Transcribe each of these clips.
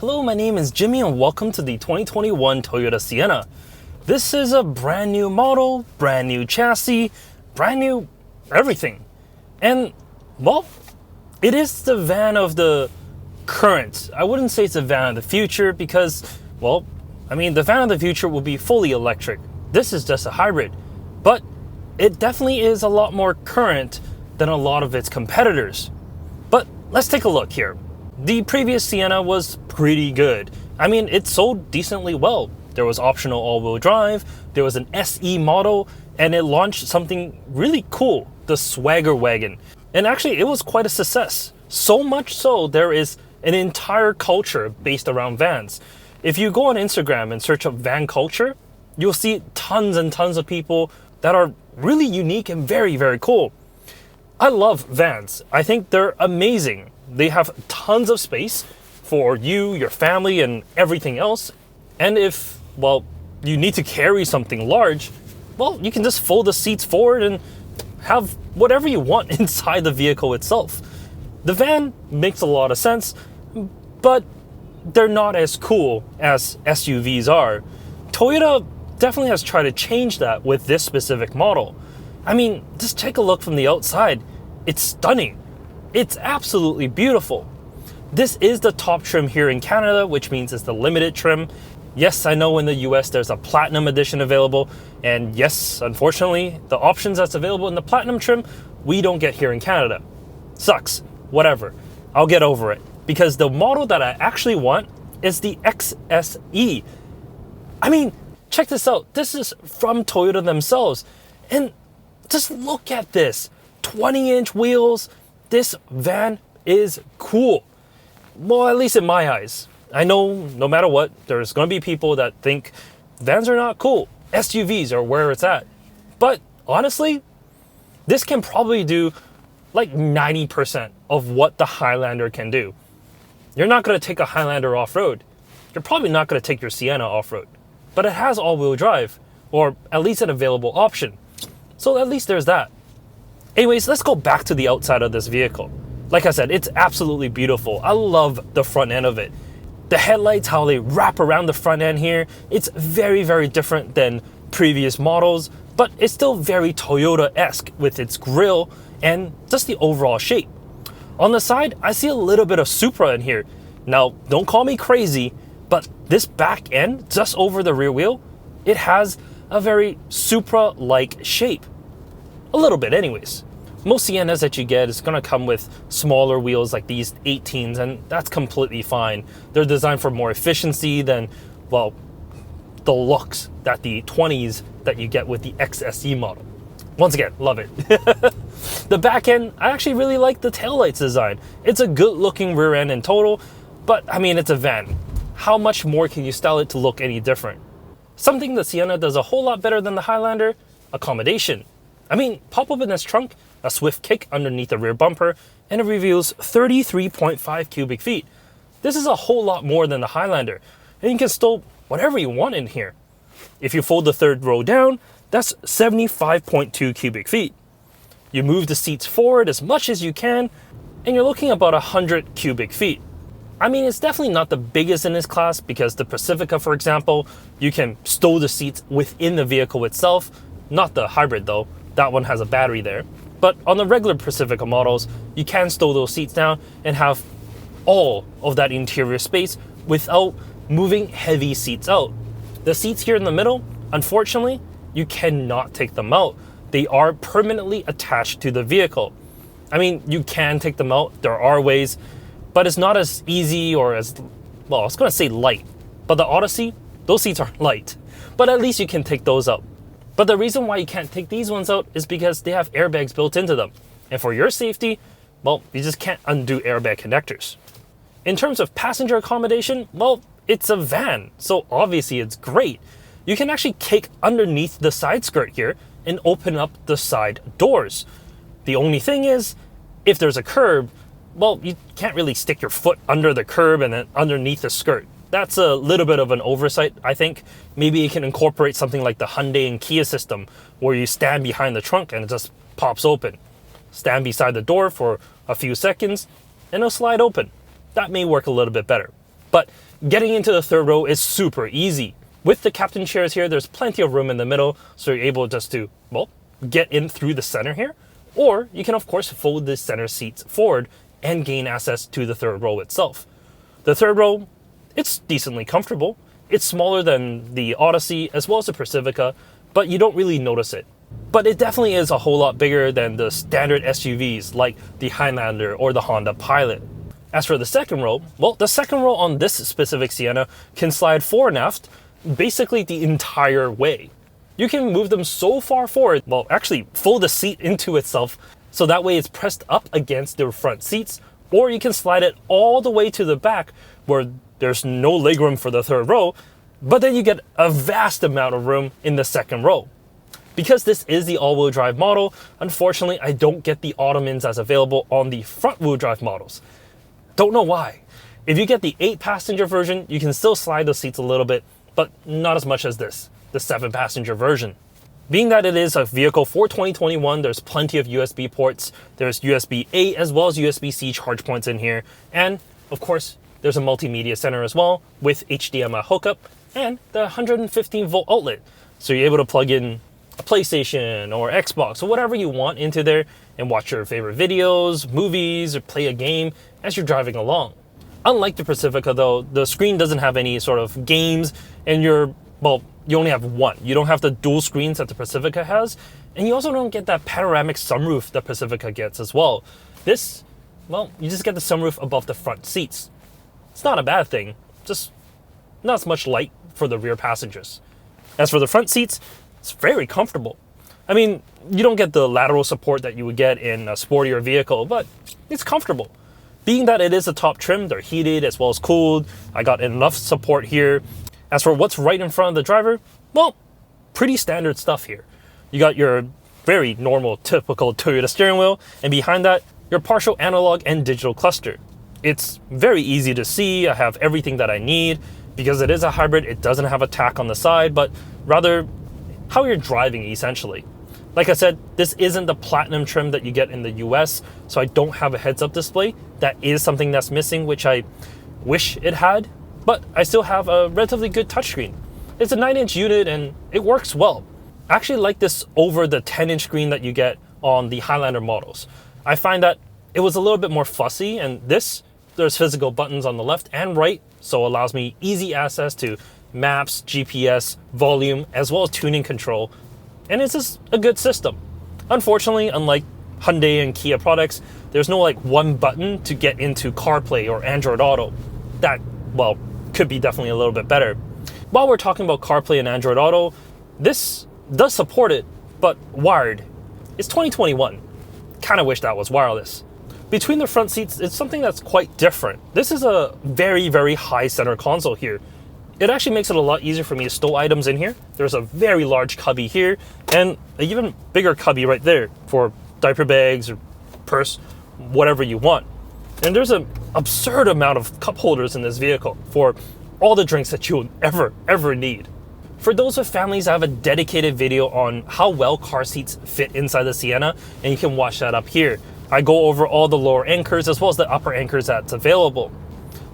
Hello, my name is Jimmy and welcome to the 2021 Toyota Sienna. This is a brand new model, brand new chassis, brand new everything. And, well, it is the van of the current. I wouldn't say it's a van of the future because, the van of the future will be fully electric. This is just a hybrid. But it definitely is a lot more current than a lot of its competitors. But let's take a look here. The previous Sienna was pretty good. It sold decently well. There was optional all-wheel drive, there was an SE model, and it launched something really cool, the Swagger Wagon. And actually, it was quite a success. So much so, there is an entire culture based around vans. If you go on Instagram and search up van culture, you'll see tons and tons of people that are really unique and very, very cool. I love vans. I think they're amazing. They have tons of space for you, your family, and everything else. And if, you need to carry something large, you can just fold the seats forward and have whatever you want inside the vehicle itself. The van makes a lot of sense, but they're not as cool as SUVs are. Toyota definitely has tried to change that with this specific model. Just take a look from the outside. It's stunning. It's absolutely beautiful. This is the top trim here in Canada, which means it's the limited trim. Yes, I know in the US there's a platinum edition available, and yes, unfortunately, the options that's available in the platinum trim, we don't get here in Canada. Sucks. Whatever. I'll get over it. Because the model that I actually want is the XSE. Check this out. This is from Toyota themselves. And just look at this. 20-inch wheels. This van is cool. Well, at least in my eyes. I know no matter what, there's going to be people that think vans are not cool. SUVs are where it's at. But honestly, this can probably do like 90% of what the Highlander can do. You're not going to take a Highlander off-road. You're probably not going to take your Sienna off-road. But it has all-wheel drive, or at least an available option. So at least there's that. Anyways, let's go back to the outside of this vehicle. Like I said, it's absolutely beautiful. I love the front end of it. The headlights, how they wrap around the front end here, it's very, very different than previous models, but it's still very Toyota-esque with its grille and just the overall shape. On the side, I see a little bit of Supra in here. Now, don't call me crazy, but this back end, just over the rear wheel, it has a very Supra-like shape. A little bit anyways. Most Siennas that you get is going to come with smaller wheels like these 18s, and that's completely fine. They're designed for more efficiency than, the looks that the 20s that you get with the XSE model. Once again, love it. The back end, I actually really like the taillights design. It's a good looking rear end in total, but it's a van. How much more can you style it to look any different? Something the Sienna does a whole lot better than the Highlander, accommodation. Pop open this trunk, a swift kick underneath the rear bumper, and it reveals 33.5 cubic feet. This is a whole lot more than the Highlander, and you can store whatever you want in here. If you fold the third row down, that's 75.2 cubic feet. You move the seats forward as much as you can, and you're looking about 100 cubic feet. It's definitely not the biggest in this class because the Pacifica, for example, you can stow the seats within the vehicle itself. Not the hybrid though, that one has a battery there. But on the regular Pacifica models, you can stow those seats down and have all of that interior space without moving heavy seats out. The seats here in the middle, unfortunately, you cannot take them out. They are permanently attached to the vehicle. You can take them out, there are ways, but it's not as easy or as, I was going to say light. But the Odyssey, those seats are light. But at least you can take those out. But the reason why you can't take these ones out is because they have airbags built into them. And for your safety, you just can't undo airbag connectors. In terms of passenger accommodation, it's a van, so obviously it's great. You can actually kick underneath the side skirt here and open up the side doors. The only thing is, if there's a curb, you can't really stick your foot under the curb and then underneath the skirt. That's a little bit of an oversight, I think. Maybe you can incorporate something like the Hyundai and Kia system where you stand behind the trunk and it just pops open. Stand beside the door for a few seconds and it'll slide open. That may work a little bit better. But Getting into the third row is super easy. With the captain chairs here, there's plenty of room in the middle, so you're able just to, well, get in through the center here. Or you can of course fold the center seats forward and gain access to the third row itself. The third row, it's decently comfortable. It's smaller than the Odyssey as well as the Pacifica, but you don't really notice it. But it definitely is a whole lot bigger than the standard SUVs like the Highlander or the Honda Pilot. As for the second row, well, the second row on this specific Sienna can slide fore and aft basically the entire way. You can move them so far forward, well, actually fold the seat into itself so that way it's pressed up against the front seats, or you can slide it all the way to the back where there's no legroom for the third row, but then you get a vast amount of room in the second row. Because this is the all-wheel drive model, unfortunately I don't get the ottomans as available on the front-wheel drive models. Don't know why. If you get the 8-passenger version, you can still slide the seats a little bit, but not as much as this, the 7-passenger version. Being that it is a vehicle for 2021, there's plenty of USB ports. There's USB-A as well as USB-C charge points in here. And of course, there's a multimedia center as well with HDMI hookup and the 115 volt outlet. So you're able to plug in a PlayStation or Xbox or whatever you want into there and watch your favorite videos, movies, or play a game as you're driving along. Unlike the Pacifica though, the screen doesn't have any sort of games and you only have one. You don't have the dual screens that the Pacifica has, and you also don't get that panoramic sunroof that Pacifica gets as well. This, well, you just get the sunroof above the front seats. It's not a bad thing, just not as much light for the rear passengers. As for the front seats, it's very comfortable. I mean, you don't get the lateral support that you would get in a sportier vehicle, but it's comfortable. Being that it is a top trim, they're heated as well as cooled. I got enough support here. As for what's right in front of the driver, well, pretty standard stuff here. You got your very normal, typical Toyota steering wheel, and behind that, your partial analog and digital cluster. It's very easy to see. I have everything that I need. Because it is a hybrid, it doesn't have a tack on the side, but rather how you're driving essentially. Like I said, this isn't the platinum trim that you get in the US, so I don't have a heads-up display. That is something that's missing, which I wish it had, but I still have a relatively good touchscreen. It's a 9-inch unit and it works well. I actually like this over the 10-inch screen that you get on the Highlander models. I find that it was a little bit more fussy, and there's physical buttons on the left and right, so it allows me easy access to maps, GPS, volume, as well as tuning control, and it's just a good system. Unfortunately, unlike Hyundai and Kia products, there's no like one button to get into CarPlay or Android Auto. That, well, could be definitely a little bit better. While we're talking about CarPlay and Android Auto, this does support it, but wired. It's 2021. Kind of wish that was wireless. Between the front seats, it's something that's quite different. This is a very, very high center console here. It actually makes it a lot easier for me to stow items in here. There's a very large cubby here, and an even bigger cubby right there for diaper bags or purse, whatever you want. And there's an absurd amount of cup holders in this vehicle for all the drinks that you'll ever need. For those with families, I have a dedicated video on how well car seats fit inside the Sienna, and you can watch that up here. I go over all the lower anchors as well as the upper anchors that's available.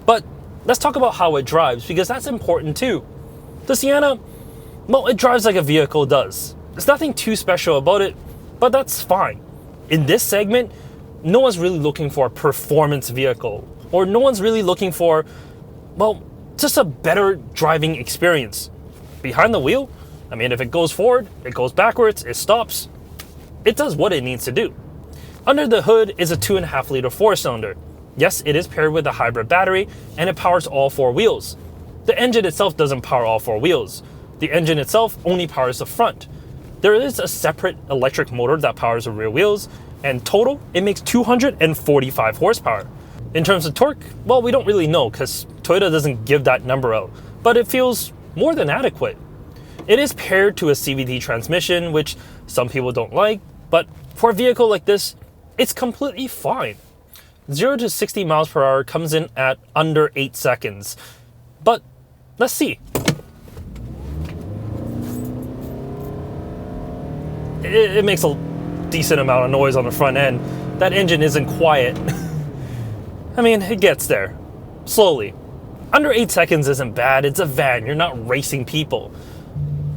But let's talk about how it drives, because that's important too. The Sienna, well, it drives like a vehicle does. There's nothing too special about it, but that's fine. In this segment, no one's really looking for a performance vehicle, or no one's really looking for, well, just a better driving experience. Behind the wheel, I mean, if it goes forward, it goes backwards, it stops, it does what it needs to do. Under the hood is a 2.5 liter 4-cylinder. Yes, it is paired with a hybrid battery, and it powers all 4 wheels. The engine itself doesn't power all 4 wheels. The engine itself only powers the front. There is a separate electric motor that powers the rear wheels, and total, it makes 245 horsepower. In terms of torque, well, we don't really know because Toyota doesn't give that number out, but it feels more than adequate. It is paired to a CVT transmission, which some people don't like, but for a vehicle like this, it's completely fine. 0 to 60 miles per hour comes in at under 8 seconds. But let's see. It makes a decent amount of noise on the front end. That engine isn't quiet. I mean, it gets there. Slowly. Under 8 seconds isn't bad, it's a van, you're not racing people.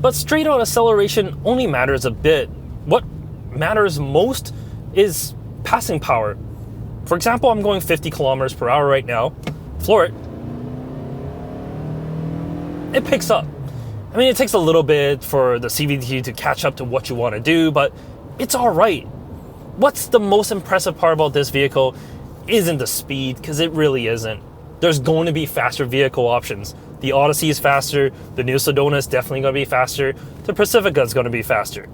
But straight out acceleration only matters a bit. What matters most is passing power. For example, I'm going 50 kilometers per hour right now. Floor it. It picks up. I mean, it takes a little bit for the CVT to catch up to what you want to do, but it's all right. What's the most impressive part about this vehicle isn't the speed, because it really isn't. There's going to be faster vehicle options. The Odyssey is faster, the new Sedona is definitely going to be faster, the Pacifica is going to be faster.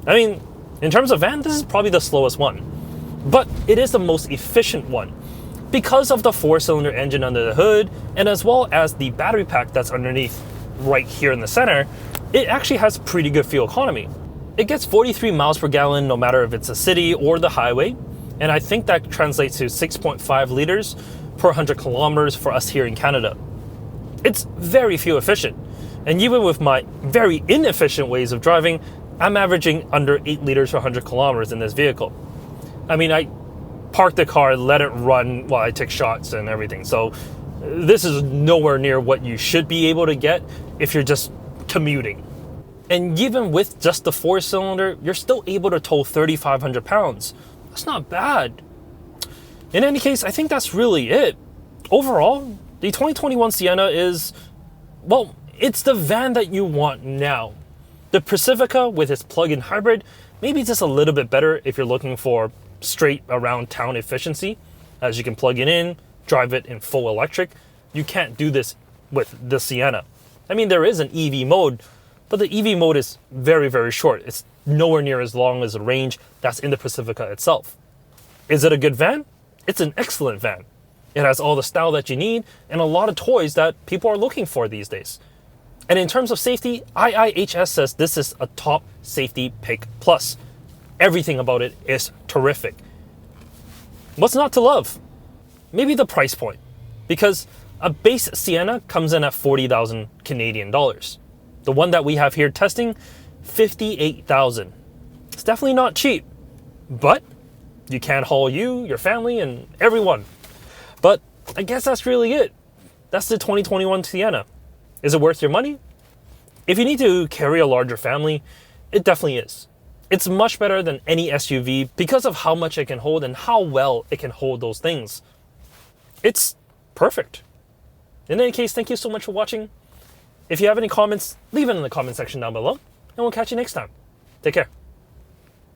I mean, in terms of van, this is probably the slowest one. But it is the most efficient one because of the 4-cylinder engine under the hood, and as well as the battery pack that's underneath right here in the center. It actually has pretty good fuel economy. It gets 43 miles per gallon no matter if it's a city or the highway, and I think that translates to 6.5 liters per 100 kilometers for us here in Canada. It's very fuel efficient, and even with my very inefficient ways of driving, I'm averaging under 8 liters per 100 kilometers in this vehicle. I mean, I park the car, let it run while I take shots and everything. So this is nowhere near what you should be able to get if you're just commuting. And even with just the 4-cylinder, you're still able to tow 3,500 pounds. That's not bad. In any case, I think that's really it. Overall, the 2021 Sienna is, well, it's the van that you want now. The Pacifica with its plug-in hybrid, maybe just a little bit better if you're looking for straight around town efficiency, as you can plug it in, drive it in full electric. You can't do this with the Sienna. I mean, there is an EV mode, but the EV mode is very, very short. It's nowhere near as long as the range that's in the Pacifica itself. Is it a good van? It's an excellent van. It has all the style that you need and a lot of toys that people are looking for these days. And in terms of safety, IIHS says this is a top safety pick plus. Everything about it is terrific. What's not to love? Maybe the price point, because a base Sienna comes in at 40,000 Canadian dollars. The one that we have here testing, 58,000. It's definitely not cheap, but you can haul you, your family, and everyone. But I guess that's really it. That's the 2021 Sienna. Is it worth your money? If you need to carry a larger family, it definitely is. It's much better than any SUV because of how much it can hold and how well it can hold those things. It's perfect. In any case, thank you so much for watching. If you have any comments, leave it in the comment section down below, and we'll catch you next time. Take care.